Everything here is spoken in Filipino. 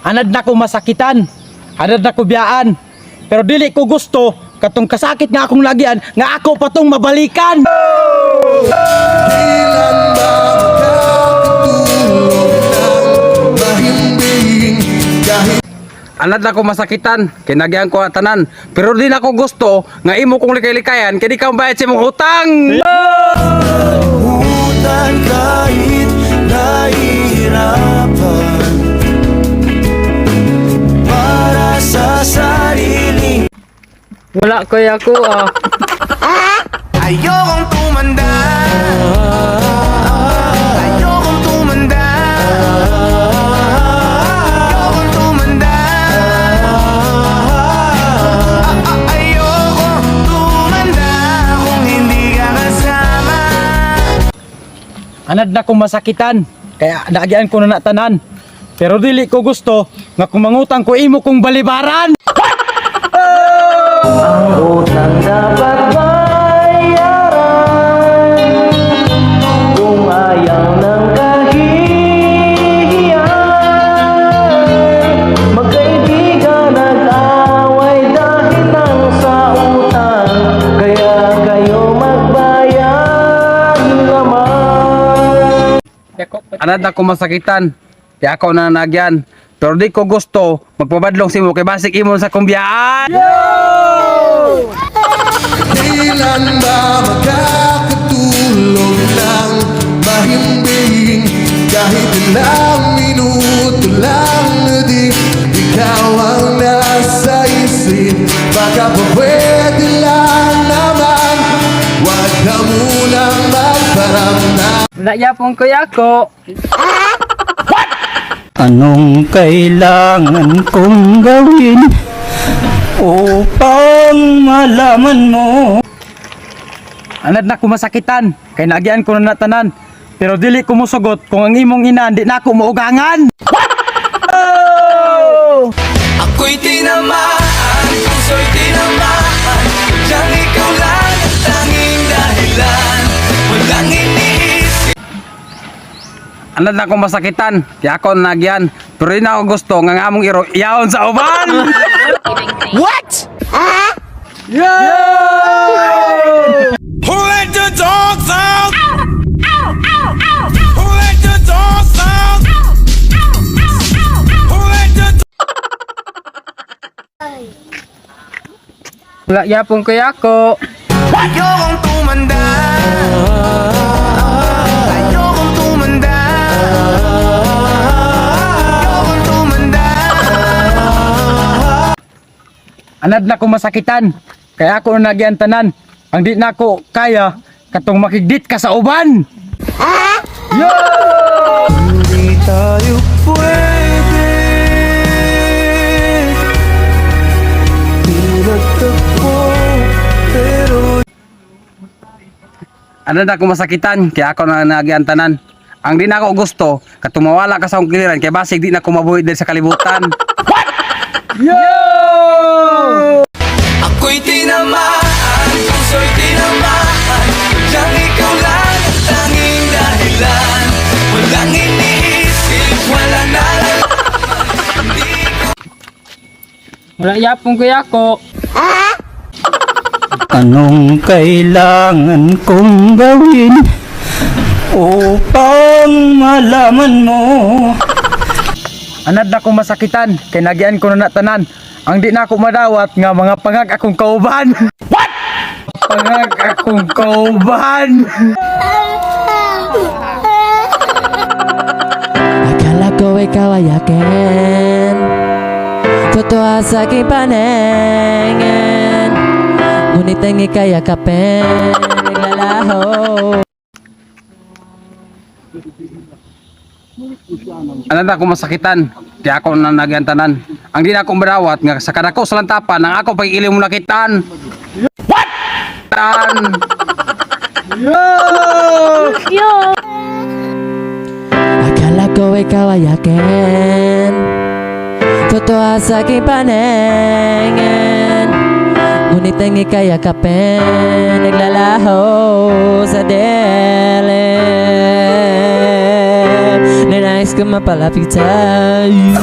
Anad na ko masakitan, anad na ko biyaan. Pero dili ko gusto katong kasakit nga akong lagyan nga ako patong mabalikan. Kailan ba makakatulog ng mahimbing kahit Anad na ko masakitan, kinagyan ko tanan. Pero di na ko gusto nga imo kong likay-likayan kaya di ka bayad sa imong utang. utang kahit nahihirapan para sa sarili. Wala kaya ko Ayokong tumanda. Ayokong tumanda. Ayokong tumanda. Ayokong tumanda kung hindi ka kasama. Anad na ko masakitan, kaya nagyan ko na tanan. Pero dili ko gusto nga kung mangutang ko imo kong balibaran. ang utang dapat bayaran kung ayaw ng kahihiyan. Magkaibigan nag-away dahil lang sa utang, kaya kayo magbayad naman. Anad na ko masakitan, kaya ako na nagyan. Pero di ko gusto magpabadlong si mo kay basik imo sa kumbiyaan. Kailan ba makakatulog ng mahimbing kahit ilang minuto lang na di ikaw ang nasa isip. Baka pa pwede lang naman, wag ka munang magparamdam. Nayapon kuya ko. Anong kailangan kong gawin upang malaman mo? Anad na ko masakitan, kay nagyan ko na tanan. Pero dili ko musugot kung ang imong ina di na ako maugangan. Ako'y tinamaan, puso'y tinamaan. Diyang ikaw lang ang tanging dahilan. Walang iniisip. Anad na ko masakitan, kaya ako na nagyan. Pero di na ako gusto nga nga among iyaon sa uban. What? Yo! Who let the dogs out? Who let the dogs out? Who let the Wala yapon kuya ko. Ayokong tumanda. Ayokong tumanda. Ayokong tumanda. Anad na ko masakitan, kaya ako na nagyan tanan. Ang di na ko kaya katong makigdit ka sa uban. Yo! Hindi tayo pwede. Pinagtagpo, pero Anad na ko masakitan, kaya ako na nagyan tanan. Ang di na ko gusto katong mawala ka sa akong kiliran kaya basig di na ko mabuhi diri sa kalibutan. Yo! ako'y tinamaan, puso'y tinamaan. Diyang ikaw lang ang tanging dahilan. Walang iniisip, wala na lang. Wala yapon kuya ko. Anong kailangan kong gawin upang malaman mo? Anad na ko masakitan, kay nagyan ko na tanan. Ang di na ako madawat nga mga pangag akong kauban. What? Pangag akong kauban. Akala ko ikaw ay akin, totoo sa aking paningin. Ngunit ang ika'y yakapin, naglalaho. Anad na ko masakitan, kaya ako na nagyan tanan. Ang di na ako madawat nga sa kadako sa lantapan ang ako pag ilim mo nakitaan. What? Tan. Yo! Akala ko ikaw ay akin, totoo sa aking paningin. Ngunit ang ika'y yakapin, naglalaho sa dilim. nais ka mapalapit sa'yo.